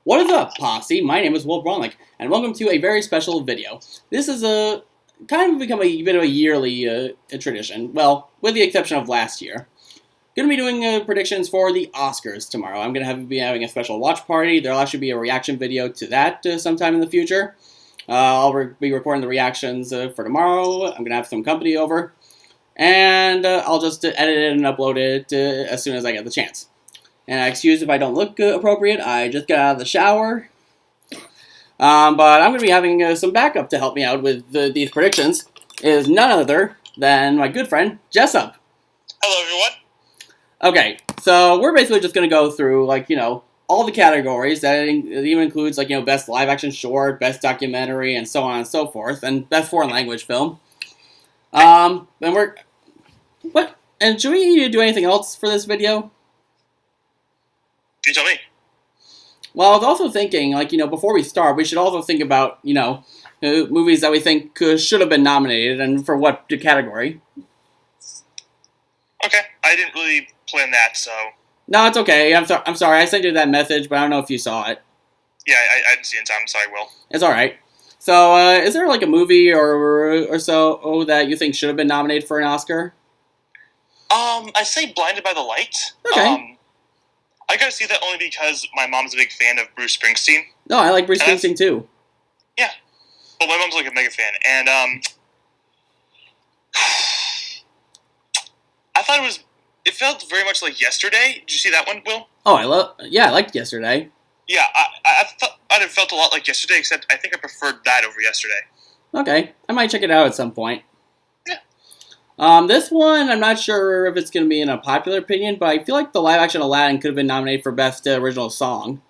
What is up, Posse? My name is Will Bronlick, and welcome to a very special video. This is a kind of become a bit of a yearly tradition, well, with the exception of last year. Going to be doing predictions for the Oscars tomorrow. I'm going to be having a special watch party. There'll actually be a reaction video to that sometime in the future. I'll be recording the reactions for tomorrow. I'm going to have some company over, and I'll just edit it and upload it as soon as I get the chance. And excuse if I don't look appropriate, I just got out of the shower. But I'm going to be having some backup to help me out with these predictions. It is none other than my good friend, Jessup. Hello, everyone. Okay, so we're basically just going to go through, all the categories. That it even includes, best live-action short, best documentary, and so on and so forth, and best foreign language film. And should we do anything else for this video? You tell me. Well, I was also thinking, before we start, we should also think about, movies that we think should have been nominated and for what category. Okay, I didn't really plan that, so... No, it's okay. I'm sorry. I sent you that message, but I don't know if you saw it. Yeah, I didn't see it in time. I'm sorry, Will. It's alright. So, is there, a movie or so that you think should have been nominated for an Oscar? I say Blinded by the Light. Okay. I gotta see that only because my mom's a big fan of Bruce Springsteen. No, I like Bruce Springsteen too. Yeah. Well, my mom's a mega fan, and I thought it felt very much like Yesterday. Did you see that one, Will? Oh, I liked Yesterday. Yeah, I thought it felt a lot like Yesterday, except I think I preferred that over Yesterday. Okay, I might check it out at some point. Yeah. This one, I'm not sure if it's going to be in a popular opinion, but I feel like the live-action Aladdin could have been nominated for Best Original Song.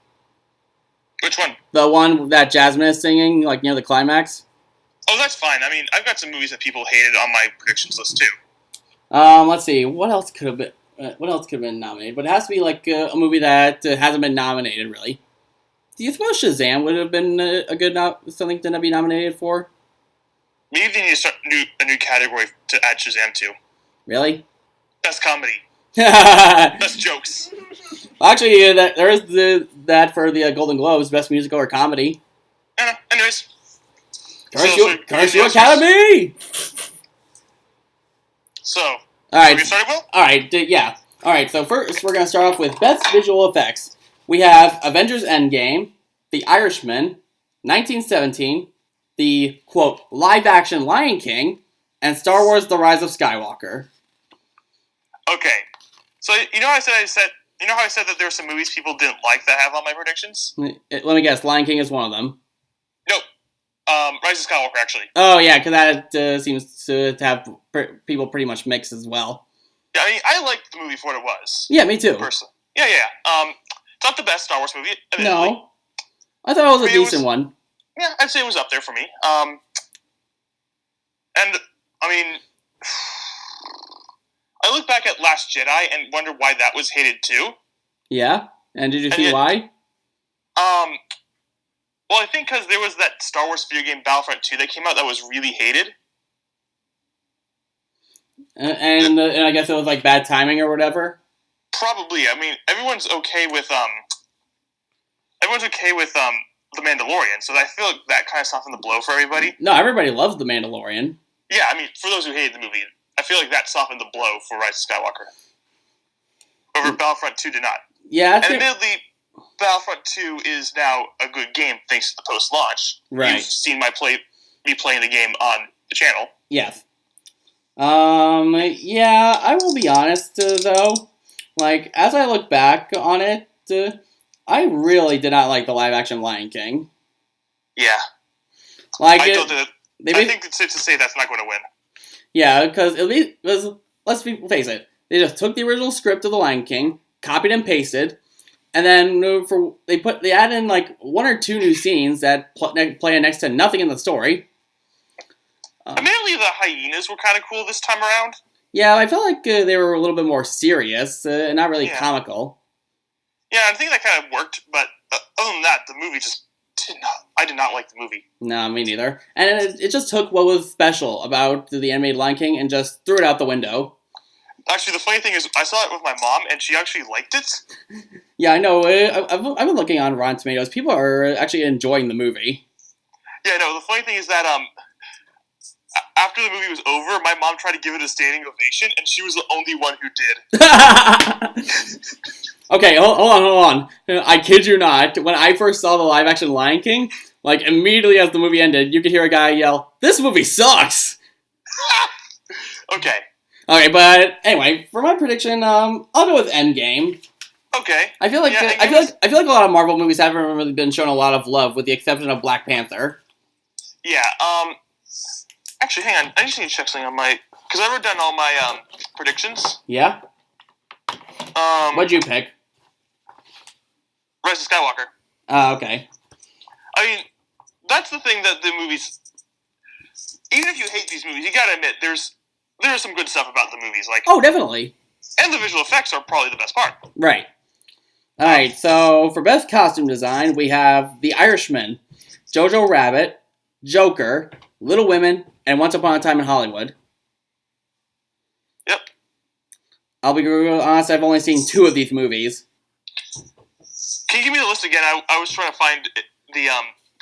Which one? The one that Jasmine is singing, near the climax. Oh, that's fine. I mean, I've got some movies that people hated on my predictions list, too. Let's see. What else could have been nominated? But it has to be, a movie that hasn't been nominated, really. Do you suppose Shazam would have been something to be nominated for? Maybe they need to start a new category to add Shazam to. Really? Best comedy. Best jokes. Actually, there is that for the Golden Globes, Best Musical or Comedy. Yeah, anyways. Curse you, Academy! So, all right. we started, Will? All right, yeah. All right, so first we're going to start off with Best Visual Effects. We have Avengers Endgame, The Irishman, 1917, the, quote, live-action Lion King, and Star Wars The Rise of Skywalker. Okay. So, you know how I said that there were some movies people didn't like that I have on my predictions? Let me guess, Lion King is one of them. Nope. Rise of Skywalker, actually. Oh, yeah, because that seems to have people pretty much mixed as well. Yeah, I mean, I liked the movie for what it was. Yeah, me too. Personally. Yeah. It's not the best Star Wars movie, admittedly. No. I thought it was a decent one. Yeah, I'd say it was up there for me. And, I mean, I look back at Last Jedi and wonder why that was hated too. Yeah? And did you see why? Well, I think because there was that Star Wars video game Battlefront 2 that came out that was really hated. And I guess it was bad timing or whatever? Probably. I mean, everyone's okay with The Mandalorian, so I feel like that kind of softened the blow for everybody. No, everybody loves The Mandalorian. Yeah, I mean, for those who hated the movie, I feel like that softened the blow for Rise of Skywalker. Over Battlefront 2 did not. Yeah, and admittedly, Battlefront 2 is now a good game thanks to the post-launch. Right. You've seen me playing the game on the channel. Yes. Yeah, I will be honest, though. As I look back on it, I really did not like the live-action Lion King. Yeah. I think it's safe to say that's not going to win. Yeah, because let's face it, they just took the original script of The Lion King, copied and pasted, and then they add in one or two new scenes that play next to nothing in the story. Admittedly, the hyenas were kind of cool this time around. Yeah, I felt like they were a little bit more serious and not really comical. Yeah, I think that kind of worked, but other than that, the movie just I did not like the movie. No, me neither. And it just took what was special about the animated Lion King and just threw it out the window. Actually, the funny thing is, I saw it with my mom, and she actually liked it. Yeah, I know. I've been looking on Rotten Tomatoes. People are actually enjoying the movie. Yeah, no. The funny thing is that after the movie was over, my mom tried to give it a standing ovation, and she was the only one who did. Okay, hold on. I kid you not. When I first saw the live-action Lion King, like, immediately as the movie ended, you could hear a guy yell, "This movie sucks!" Okay. Okay, but anyway, for my prediction, I'll go with Endgame. Okay. I feel like I feel like a lot of Marvel movies haven't really been shown a lot of love, with the exception of Black Panther. Yeah. Actually, hang on. I just need to check something on my, because I wrote down all my predictions. Yeah. What'd you pick? Rise of Skywalker. Okay. I mean, that's the thing that the movies. Even if you hate these movies, you gotta admit there's some good stuff about the movies, like. Oh, definitely. And the visual effects are probably the best part. Right. All right. So for best costume design, we have The Irishman, Jojo Rabbit, Joker, Little Women, and Once Upon a Time in Hollywood. Yep. I'll be honest, I've only seen 2 of these movies. Can you give me the list again? I was trying to find the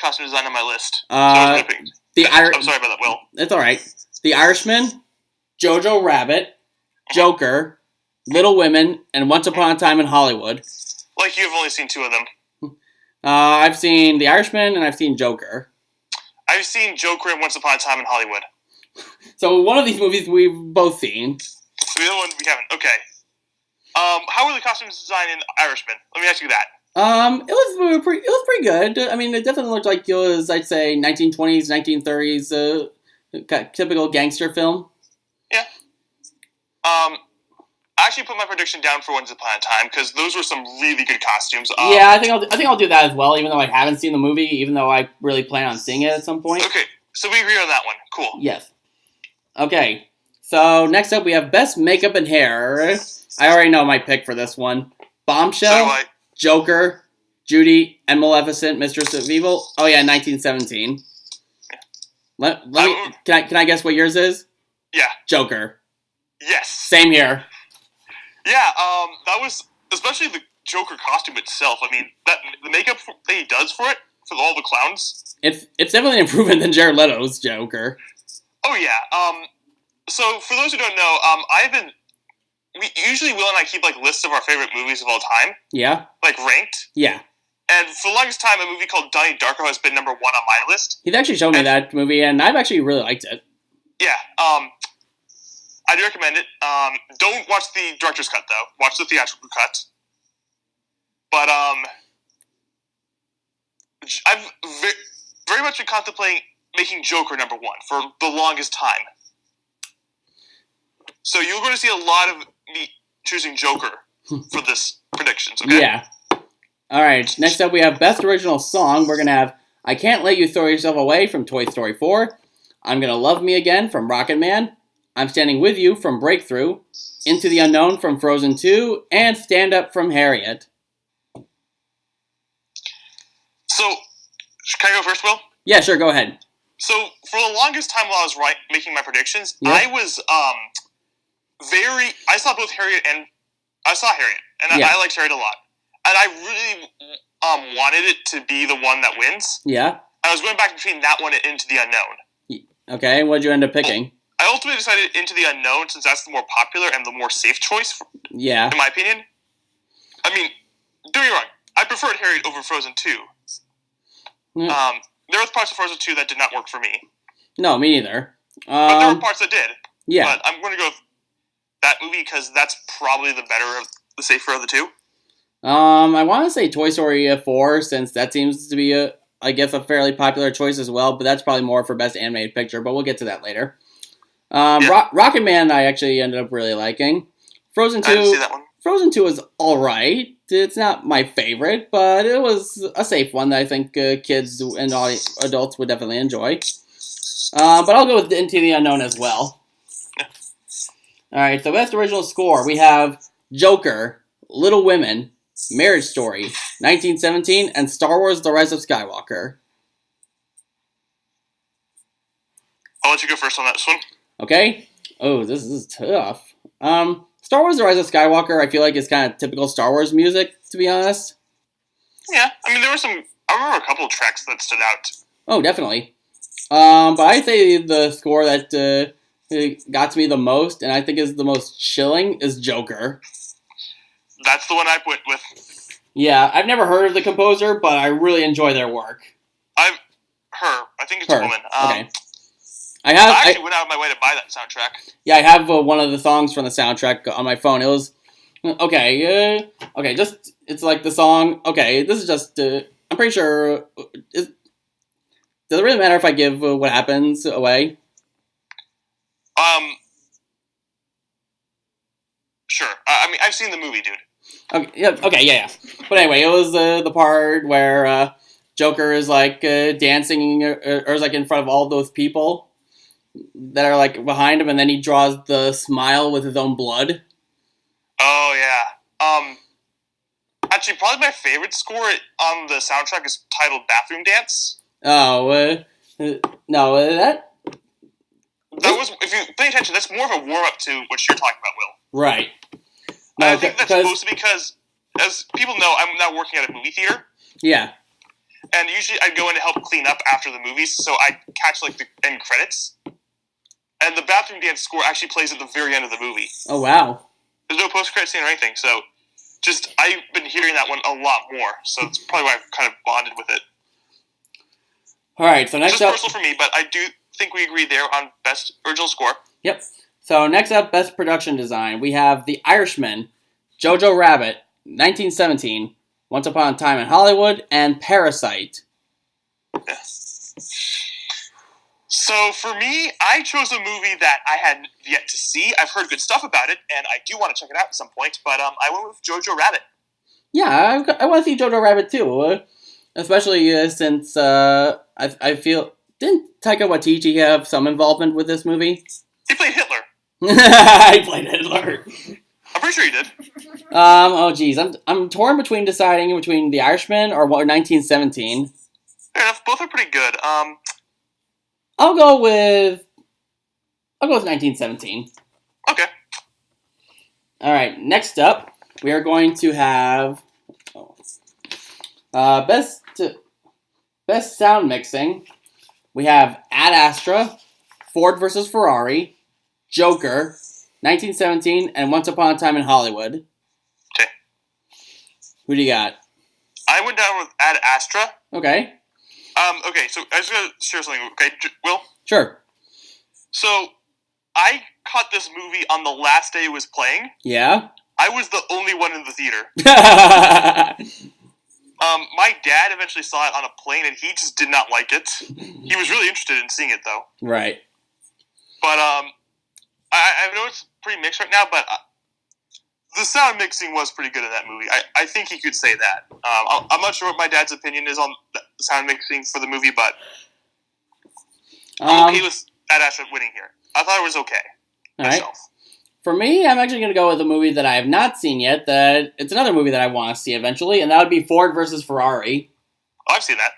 costume design on my list. I'm sorry about that, Will. It's all right. The Irishman, Jojo Rabbit, Joker, Little Women, and Once Upon a Time in Hollywood. Like, you've only seen 2 of them. I've seen The Irishman and I've seen Joker. I've seen Joker and Once Upon a Time in Hollywood. So one of these movies we've both seen. The other one we haven't. Okay. How were the costumes designed in Irishman? Let me ask you that. It was pretty good. I mean, it definitely looked like it was, I'd say, 1920s, 1930s, typical gangster film. Yeah. I actually put my prediction down for Once Upon a Time because those were some really good costumes. Yeah, I think I'll do that as well. Even though I haven't seen the movie, even though I really plan on seeing it at some point. Okay, so we agree on that one. Cool. Yes. Okay. So next up, we have best makeup and hair. I already know my pick for this one: Bombshell, So Joker, Judy, and Maleficent, Mistress of Evil. Oh yeah, 1917. Can I guess what yours is? Yeah. Joker. Yes. Same here. Yeah. That was especially the Joker costume itself. I mean, the makeup that he does for it, for all the clowns. It's definitely an improvement than Jared Leto's Joker. Oh yeah. So for those who don't know, usually Will and I keep like lists of our favorite movies of all time. Yeah. Like ranked. Yeah. And for the longest time, a movie called Donnie Darko has been number 1 on my list. He's actually shown me that movie, and I've actually really liked it. Yeah. I do recommend it. Don't watch the director's cut though. Watch the theatrical cut. But I've very much been contemplating making Joker number 1 for the longest time. So you're going to see a lot of me choosing Joker for this predictions, okay? Yeah. Alright, next up we have Best Original Song. We're going to have I Can't Let You Throw Yourself Away from Toy Story 4, I'm Gonna Love Me Again from Rocket Man, I'm Standing With You from Breakthrough, Into the Unknown from Frozen 2, and Stand Up from Harriet. So, can I go first, Will? Yeah, sure, go ahead. So, for the longest time while I was making my predictions, yeah. I was I saw both Harriet and I saw Harriet, and I liked Harriet a lot. And I really wanted it to be the one that wins. Yeah. I was going back between that one and Into the Unknown. Okay, what'd you end up picking? I ultimately decided Into the Unknown since that's the more popular and the more safe choice. Yeah. In my opinion. I mean, don't get me wrong. I preferred Harriet over Frozen 2. Yeah. There were parts of Frozen 2 that did not work for me. No, me neither. But there were parts that did. Yeah. But I'm going to go with that movie because that's probably the safer of the 2. I want to say Toy Story 4 since that seems to be a fairly popular choice as well, but that's probably more for Best Animated Picture, but we'll get to that later. Rocket Man I actually ended up really liking. Frozen 2, I didn't see that one. Frozen 2 is alright. It's not my favorite, but it was a safe one that I think kids and adults would definitely enjoy. But I'll go with Into the Unknown as well. Alright, so Best Original Score, we have Joker, Little Women, Marriage Story, 1917, and Star Wars The Rise of Skywalker. I'll let you go first on this one. Okay. Oh, this is tough. Star Wars: The Rise of Skywalker, I feel like is kind of typical Star Wars music, to be honest. Yeah, I mean, there were some... I remember a couple of tracks that stood out. Oh, definitely. But I'd say the score that got to me the most, and I think is the most chilling, is Joker. That's the one I went with. Yeah, I've never heard of the composer, but I really enjoy their work. I think it's a woman. Okay. I actually went out of my way to buy that soundtrack. Yeah, I have one of the songs from the soundtrack on my phone. It was... Okay, just... It's like the song... Okay, this is just... I'm pretty sure... Does it really matter if I give what happens away? Sure. I mean, I've seen the movie, dude. Okay, yeah. But anyway, it was the part where Joker is like dancing or is like in front of all those people that are like behind him, and then he draws the smile with his own blood. Oh yeah. Actually, probably my favorite score on the soundtrack is titled "Bathroom Dance." Oh, no, that was, if you pay attention, that's more of a warm up to what you're talking about, Will. Right. No, I think that's supposed to be because, as people know, I'm now working at a movie theater. Yeah. And usually I'd go in to help clean up after the movies, so I'd catch like the end credits. And the bathroom dance score actually plays at the very end of the movie. Oh, wow. There's no post-credit scene or anything, so I've been hearing that one a lot more, so it's probably why I've kind of bonded with it. Alright, so next up... It's just personal for me, but I do think we agree there on Best Original Score. Yep. So next up, Best Production Design. We have The Irishman, Jojo Rabbit, 1917, Once Upon a Time in Hollywood, and Parasite. Yeah. So for me, I chose a movie that I had yet to see. I've heard good stuff about it, and I do want to check it out at some point, but I went with Jojo Rabbit. Yeah, I want to see Jojo Rabbit too, especially since I feel... Didn't Taika Waititi have some involvement with this movie? He played Hitler. He played Hitler. I'm pretty sure he did. Oh geez, I'm torn between deciding between The Irishman or 1917. Fair enough, both are pretty good. I'll go with 1917. Okay. All right. Next up, we are going to have best sound mixing. We have Ad Astra, Ford versus Ferrari, Joker, 1917, and Once Upon a Time in Hollywood. Okay. Who do you got? I went down with Ad Astra. Okay. Okay, so I just gotta share something, okay, Will? Sure. So, I caught this movie on the last day it was playing. Yeah? I was the only one in the theater. My dad eventually saw it on a plane, and he just did not like it. He was really interested in seeing it, though. Right. But, I know it's pretty mixed right now, but the sound mixing was pretty good in that movie. I think he could say that. I'm not sure what my dad's opinion is on the sound mixing for the movie, but I'm okay with Ad Astra winning here. I thought it was okay. Myself. Right. For me, I'm actually going to go with a movie that I have not seen yet. It's another movie that I want to see eventually, and that would be Ford versus Ferrari. Oh, I've seen that.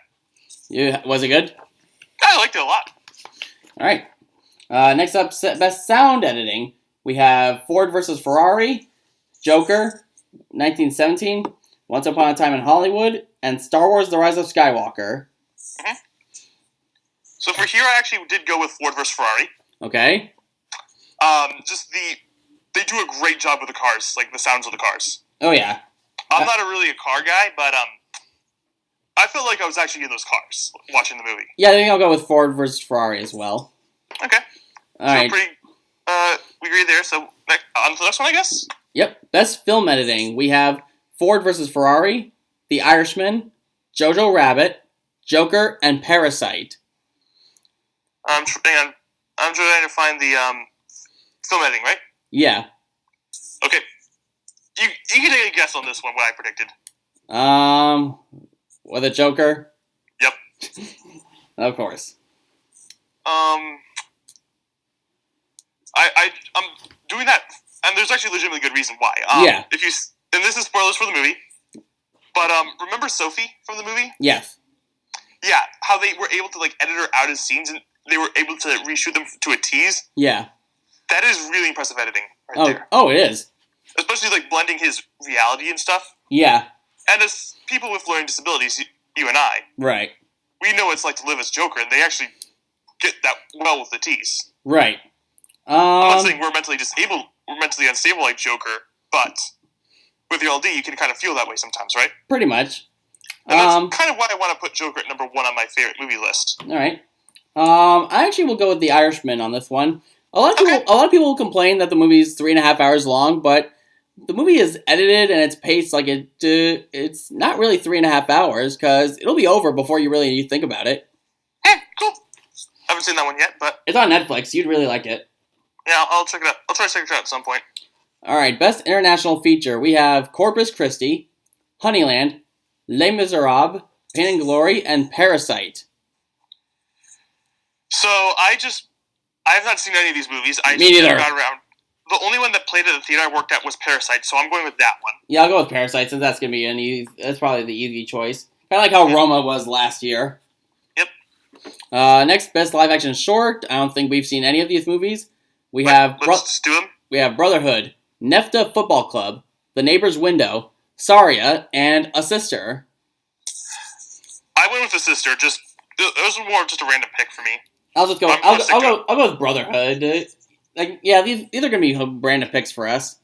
Was it good? I liked it a lot. All right. Next up, Best Sound Editing. We have Ford versus Ferrari, Joker, 1917, Once Upon a Time in Hollywood, and Star Wars: The Rise of Skywalker. Mm-hmm. So for here, I actually did go with Ford versus Ferrari. Okay. They do a great job with the cars, like the sounds of the cars. Oh yeah. I'm not really a car guy, but I felt like I was actually in those cars watching the movie. Yeah, I think I'll go with Ford versus Ferrari as well. Okay. All right. We agree there. So on to the next one, I guess. Yep. Best Film Editing. We have Ford versus Ferrari, The Irishman, Jojo Rabbit, Joker, and Parasite. I'm trying to find the film editing, right? Yeah. Okay. You can take a guess on this one, what I predicted. With a Joker? Yep. Of course. I'm doing that, and there's actually a legitimately good reason why. Yeah. And this is spoilers for the movie, but remember Sophie from the movie? Yes. Yeah, how they were able to like edit her out of scenes, and they were able to reshoot them to a tease. Yeah. That is really impressive editing right there. Oh, it is. especially like blending his reality and stuff. Yeah. And as people with learning disabilities, you and I, Right. we know what it's like to live as Joker, and they actually get that well with the tease. Right. I'm not saying we're mentally disabled, we're mentally unstable like Joker, but with your LD, you can kind of feel that way sometimes, right? Pretty much. And that's kind of why I want to put Joker at number 1 on my favorite movie list. All right. I actually will go with The Irishman on this one. A lot of people complain that the movie is 3.5 hours long, but the movie is edited and it's paced like it's not really 3.5 hours because it'll be over before you really think about it. Cool. Haven't seen that one yet, but it's on Netflix. You'd really like it. Yeah, I'll check it out. I'll try to check it out at some point. All right, best international feature. We have Corpus Christi, Honeyland, Les Miserables, Pain and Glory, and Parasite. So I have not seen any of these movies. Me neither. Got around. The only one that played at the theater I worked at was Parasite, so I'm going with that one. Yeah, I'll go with Parasite since that's gonna be that's probably the easy choice. Kind of like how Roma was last year. Yep. Next, best live action short. I don't think we've seen any of these movies. Let's do them. We have Brotherhood, Nefta Football Club, The Neighbor's Window, Saria, and A Sister. I went with A Sister. It was more just a random pick for me. I'll go with Brotherhood. These are gonna be random picks for us.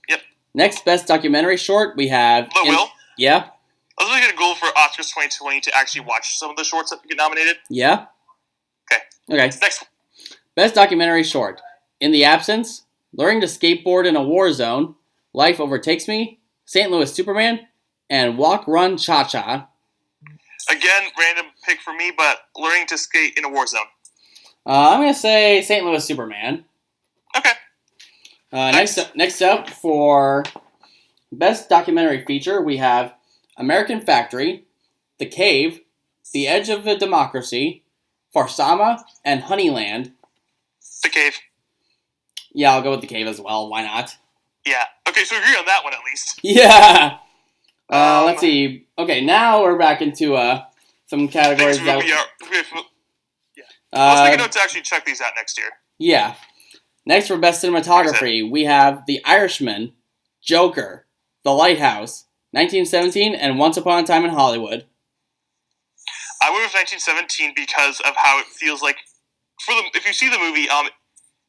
Yep. Next, best documentary short. We have. Will? Yeah. I was making a goal for Oscars 2020 to actually watch some of the shorts that get nominated. Yeah. Okay. Next. Best documentary short. In the Absence, Learning to Skateboard in a War Zone, Life Overtakes Me, St. Louis Superman, and Walk, Run, Cha-Cha. Again, random pick for me, but Learning to Skate in a War Zone. I'm going to say St. Louis Superman. Okay. Next up for best documentary feature, we have American Factory, The Cave, The Edge of a Democracy, Farsama, and Honeyland. The Cave. Yeah, I'll go with The Cave as well. Why not? Yeah. Okay, so we agree on that one at least. Yeah. Let's see. Okay, now we're back into some categories that. Let's make a note to actually check these out next year. Yeah. Next for best cinematography, we have The Irishman, Joker, The Lighthouse, 1917, and Once Upon a Time in Hollywood. I went with 1917 because of how it feels like. If you see the movie,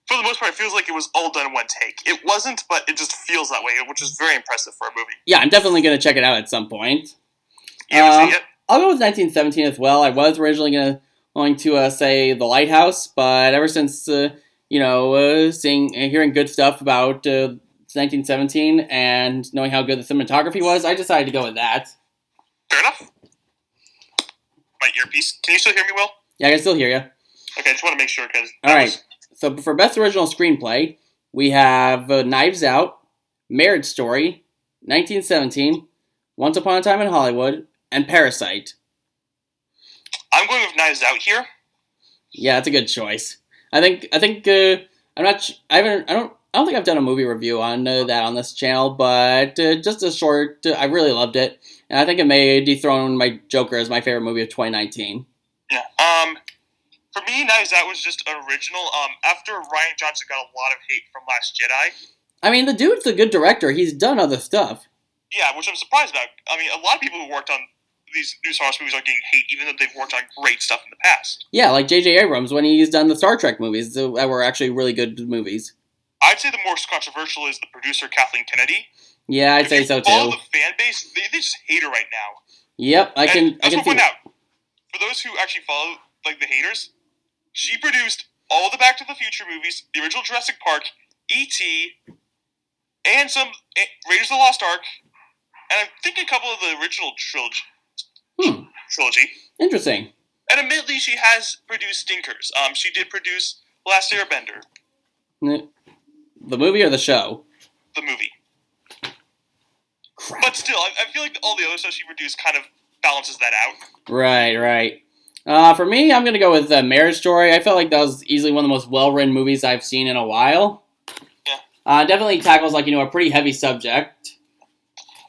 for the most part, it feels like it was all done in one take. It wasn't, but it just feels that way, which is very impressive for a movie. Yeah, I'm definitely going to check it out at some point. You haven't seen it? I'll go with 1917 as well. I was originally going to say The Lighthouse, but ever since seeing and hearing good stuff about 1917 and knowing how good the cinematography was, I decided to go with that. Fair enough. My earpiece. Can you still hear me, Will? Yeah, I can still hear you. Okay, I just want to make sure because. All right. So for best original screenplay, we have Knives Out, Marriage Story, 1917, Once Upon a Time in Hollywood, and Parasite. I'm going with Knives Out here. Yeah, that's a good choice. I think I'm not. I don't think I've done a movie review on that on this channel, but just a short. I really loved it, and I think it may dethrone my Joker as my favorite movie of 2019. Yeah. For me, Knives Out was just original. After Rian Johnson got a lot of hate from Last Jedi. I mean, the dude's a good director. He's done other stuff. Yeah, which I'm surprised about. I mean, a lot of people who worked on these new Star Wars movies are getting hate, even though they've worked on great stuff in the past. Yeah, like J.J. Abrams when he's done the Star Trek movies that were actually really good movies. I'd say the most controversial is the producer, Kathleen Kennedy. Yeah, I'd say so too. All the fan base, they just hate her right now. Yep, I can see that. For those who actually follow like the haters, she produced all the Back to the Future movies, the original Jurassic Park, E.T., and some Raiders of the Lost Ark, and I think a couple of the original trilogy. Interesting. And admittedly, she has produced stinkers. She did produce Last Airbender. The movie or the show? The movie. Crap. But still, I feel like all the other stuff she produced kind of balances that out. Right. For me, I'm going to go with Marriage Story. I felt like that was easily one of the most well-written movies I've seen in a while. Yeah. Definitely tackles, a pretty heavy subject.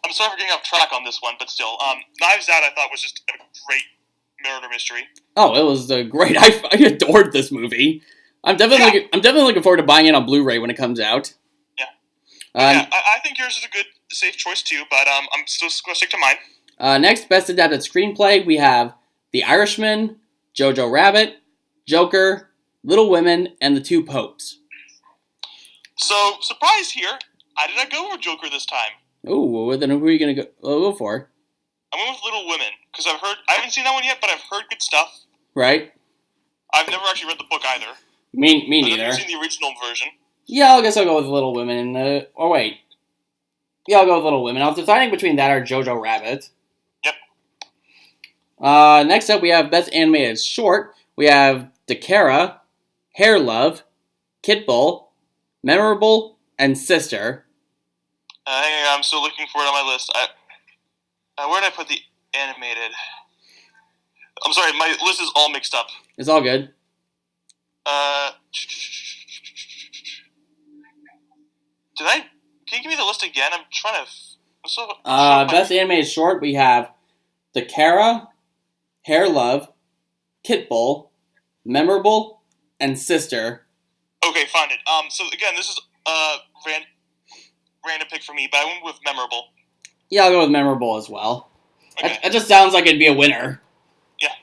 I'm sorry for getting off track on this one, but still. Knives Out, I thought, was just a great murder mystery. Oh, it was great. I adored this movie. I'm definitely looking forward to buying it on Blu-ray when it comes out. Yeah. I think yours is a good, safe choice too, but I'm still going to stick to mine. Next, Best Adapted Screenplay, we have The Irishman, Jojo Rabbit, Joker, Little Women, and The Two Popes. So, surprise here, I did not go with Joker this time. Ooh, then who are you going to go for? I went with Little Women, because I haven't seen that one yet, but I've heard good stuff. Right. I've never actually read the book either. Me neither. I've never seen the original version. Yeah, I guess I'll go with Little Women. Oh, wait. Yeah, I'll go with Little Women. I was deciding between that or Jojo Rabbit. Yep. Next up, we have Best Animated Short. We have Dakara, Hair Love, Kitbull, Memorable, and Sister. I'm still looking for it on my list. Where did I put the animated? I'm sorry, my list is all mixed up. It's all good. Can you give me the list again? I'm trying to... Best Animated Short, we have Dakara, Hair Love, Kitbull, Memorable, and Sister. Okay, found it. So again, this is random pick for me, but I went with Memorable. Yeah, I'll go with Memorable as well. Okay. It just sounds like it'd be a winner. Yeah.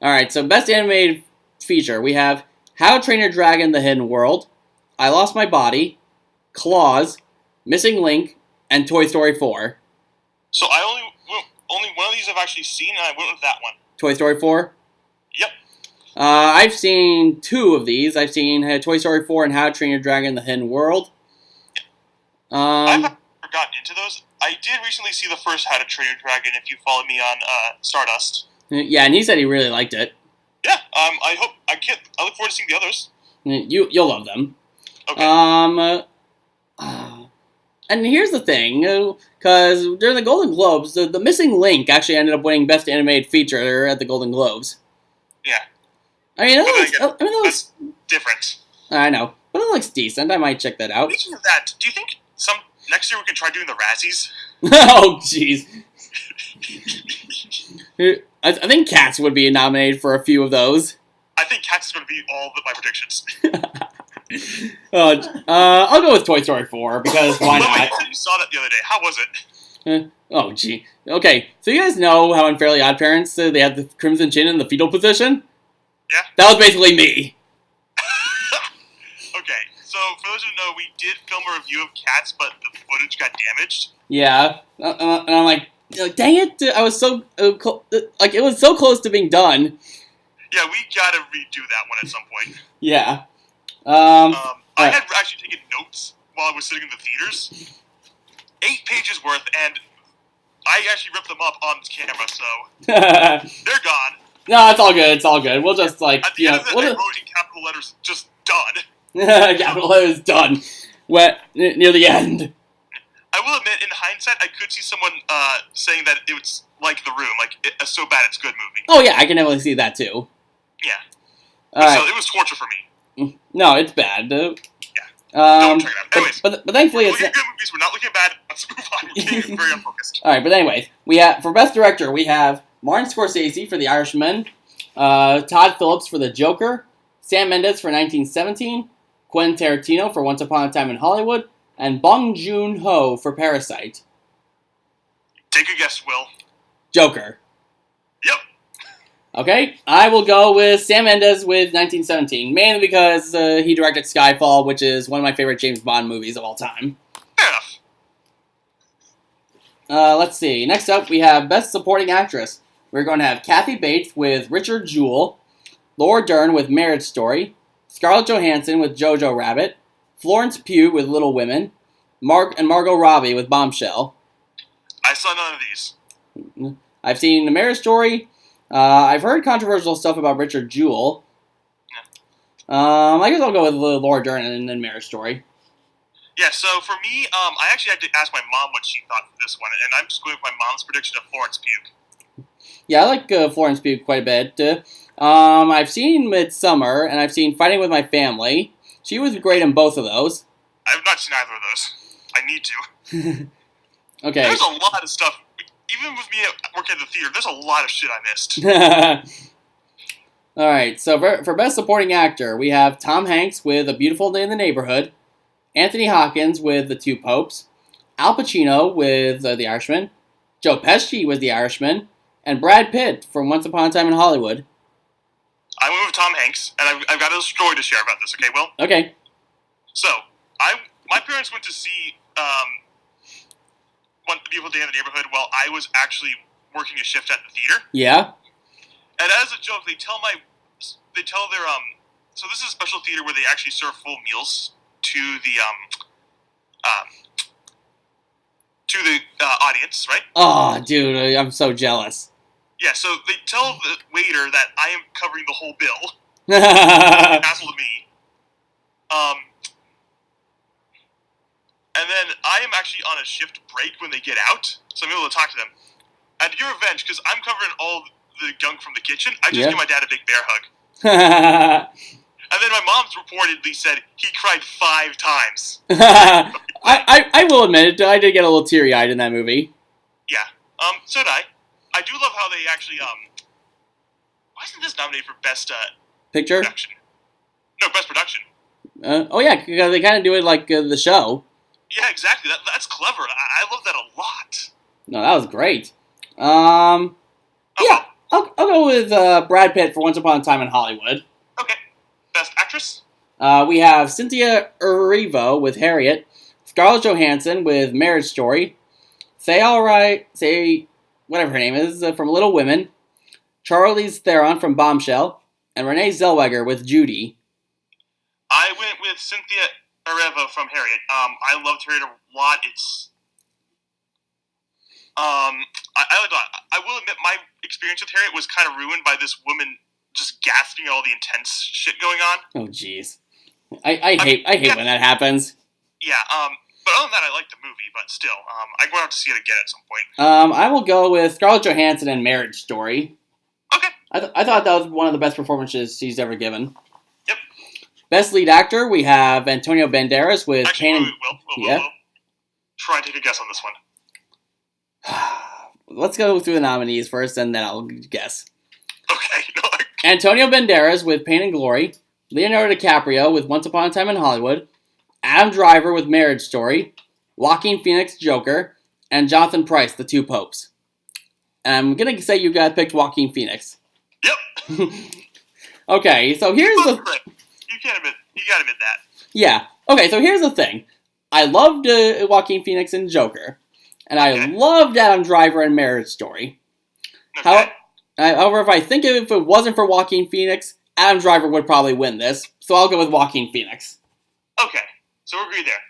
Alright, so Best Animated Feature, we have How to Train Your Dragon: The Hidden World, I Lost My Body, Claws, Missing Link, and Toy Story 4. So I only one of these I've actually seen, and I went with that one. Toy Story 4? Yep. I've seen 2 of these. I've seen Toy Story 4 and How to Train Your Dragon: The Hidden World. I've never gotten into those. I did recently see the first How to Train Your Dragon, if you follow me on Stardust. Yeah, and he said he really liked it. Yeah, I look forward to seeing the others. You'll love them. Okay. And here's the thing, because during the Golden Globes, the Missing Link actually ended up winning Best Animated Feature at the Golden Globes. Yeah. I mean, that looks different. I know, but it looks decent. I might check that out. Speaking of that, do you think next year we can try doing the Razzies? Oh, jeez. I think Cats would be nominated for a few of those. I think Cats is going to be all of my predictions. I'll go with Toy Story 4, because why not? You said you saw that the other day. How was it? Oh, gee. Okay, so you guys know how in Fairly Odd Parents they had the crimson chin in the fetal position? Yeah. That was basically me. Okay, so for those who know, we did film a review of Cats, but the footage got damaged. Yeah, and I'm like, dang it! I was so it was so close to being done. Yeah, we gotta redo that one at some point. Yeah. I had actually taken notes while I was sitting in the theaters. 8 pages worth, and I actually ripped them up on camera, so they're gone. No, it's all good. It's all good. We'll just at the end of it, I wrote in capital letters, just done. Capital letters done. Near the end. I will admit, in hindsight, I could see someone saying that it was like The Room, so bad it's good movie. Oh yeah, I can definitely see that too. Yeah. Right. So it was torture for me. No, it's bad. Yeah. Don't check it out. Anyways, but thankfully it's good movies. We're not looking bad. Let's move on. We're getting very unfocused. All right, but anyways, for Best Director we have Martin Scorsese for The Irishman, Todd Phillips for The Joker, Sam Mendes for 1917, Quentin Tarantino for Once Upon a Time in Hollywood, and Bong Joon-ho for Parasite. Take a guess, Will. Joker. Yep. Okay, I will go with Sam Mendes with 1917, mainly because he directed Skyfall, which is one of my favorite James Bond movies of all time. Fair enough. Let's see. Next up, we have Best Supporting Actress. We're going to have Kathy Bates with Richard Jewell, Laura Dern with Marriage Story, Scarlett Johansson with Jojo Rabbit, Florence Pugh with Little Women, Margot Robbie with Bombshell. I saw none of these. I've seen The Marriage Story. I've heard controversial stuff about Richard Jewell. I guess I'll go with Laura Dern and then Marriage Story. Yeah, so for me, I actually had to ask my mom what she thought for this one, and I'm just going with my mom's prediction of Florence Pugh. Yeah, I like Florence Pugh quite a bit. I've seen Midsummer, and I've seen Fighting with My Family. She was great in both of those. I've not seen either of those. I need to. Okay. There's a lot of stuff. Even with me working at the theater, there's a lot of shit I missed. Alright, so for Best Supporting Actor, we have Tom Hanks with A Beautiful Day in the Neighborhood, Anthony Hopkins with The Two Popes, Al Pacino with The Irishman, Joe Pesci with The Irishman, and Brad Pitt from Once Upon a Time in Hollywood. I went with Tom Hanks, and I've got a story to share about this. Okay, Will? Okay. So, my parents went to see One Beautiful Day in the Neighborhood while I was actually working a shift at the theater. Yeah. And as a joke, they tell their so this is a special theater where they actually serve full meals to the audience, right? Oh, dude, I'm so jealous. Yeah, so they tell the waiter that I am covering the whole bill. Hassle to me. And then I am actually on a shift break when they get out, so I'm able to talk to them. At your revenge, because I'm covering all the gunk from the kitchen, I just give my dad a big bear hug. And then my mom's reportedly said he cried 5 times. I will admit it, I did get a little teary-eyed in that movie. Yeah. So did I. I do love how they actually, why isn't this nominated for Best Picture? Production? No, Best Production. Oh yeah, because they kind of do it like the show. Yeah, exactly. That's clever. I love that a lot. No, that was great. Yeah, I'll go with Brad Pitt for Once Upon a Time in Hollywood. Okay. Best Actress? We have Cynthia Erivo with Harriet, Scarlett Johansson with Marriage Story, whatever her name is, from Little Women, Charlize Theron from Bombshell, and Renee Zellweger with Judy. I went with Cynthia Erivo from Harriet. I loved Harriet a lot. It's I liked it a lot. I will admit my experience with Harriet was kind of ruined by this woman just gasping at all the intense shit going on. Oh, jeez. I hate when that happens. Yeah, but other than that, I liked the movie, but still, I'm going to have to see it again at some point. I will go with Scarlett Johansson in Marriage Story. Okay. I thought that was one of the best performances she's ever given. Yep. Best lead actor, we have Antonio Banderas with Actually, Will. Try and take a guess on this one. Let's go through the nominees first, and then I'll guess. Okay. Antonio Banderas with Pain and Glory, Leonardo DiCaprio with Once Upon a Time in Hollywood, Adam Driver with Marriage Story, Joaquin Phoenix, Joker, and Jonathan Pryce, The Two Popes. And I'm going to say you guys picked Joaquin Phoenix. Yep. Okay, so here's the... You gotta admit that. Yeah. Okay, so here's the thing. I loved Joaquin Phoenix in Joker. And I loved Adam Driver in Marriage Story. Okay. However, if I think if it wasn't for Joaquin Phoenix, Adam Driver would probably win this. So I'll go with Joaquin Phoenix. Okay, so we're agreed there.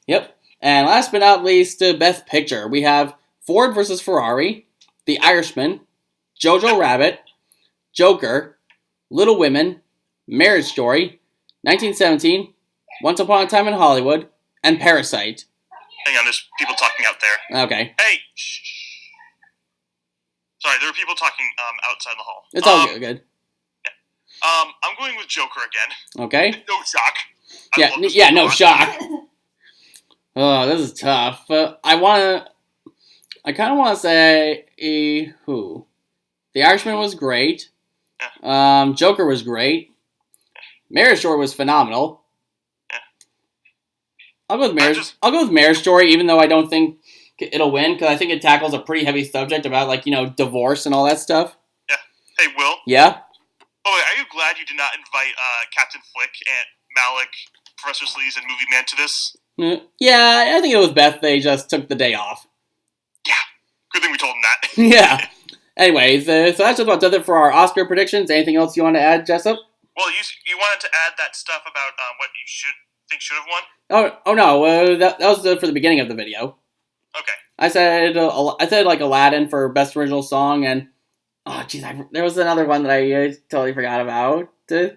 Yep. And last but not least, Best Picture. We have Ford vs. Ferrari, The Irishman, Jojo Rabbit, Joker, Little Women, Marriage Story, 1917, Once Upon a Time in Hollywood, and Parasite. Hang on, there's people talking out there. Okay. Hey! Shh. Sorry, there are people talking outside the hall. It's all good. Yeah. I'm going with Joker again. Okay. No shock. No shock. Oh, this is tough. I kind of want to say who? The Irishman was great. Yeah. Joker was great. Marriage Story was phenomenal. Yeah. I'll go with Marriage Story, even though I don't think it'll win, because I think it tackles a pretty heavy subject about, divorce and all that stuff. Yeah. Hey, Will? Yeah? Oh, wait, are you glad you did not invite Captain Flick and Malik, Professor Sleaze, and Movie Man to this? Yeah, I think it was best they just took the day off. Yeah. Good thing we told him that. Yeah. Anyways, so that's just about does it for our Oscar predictions. Anything else you want to add, Jessup? Well, you wanted to add that stuff about what you should have won? Oh no, that was for the beginning of the video. Okay. I said Aladdin for Best Original Song, and there was another one that I totally forgot about. Well, you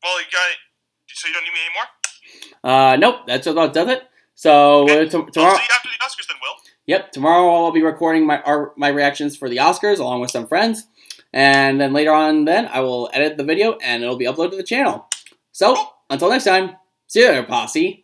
got it. So you don't need me anymore? Nope, that's about does it. So Okay. tomorrow. I'll see you after the Oscars then, Will. Yep, tomorrow I'll be recording my reactions for the Oscars along with some friends, and then later on I will edit the video and it'll be uploaded to the channel. So until next time, see you later, posse.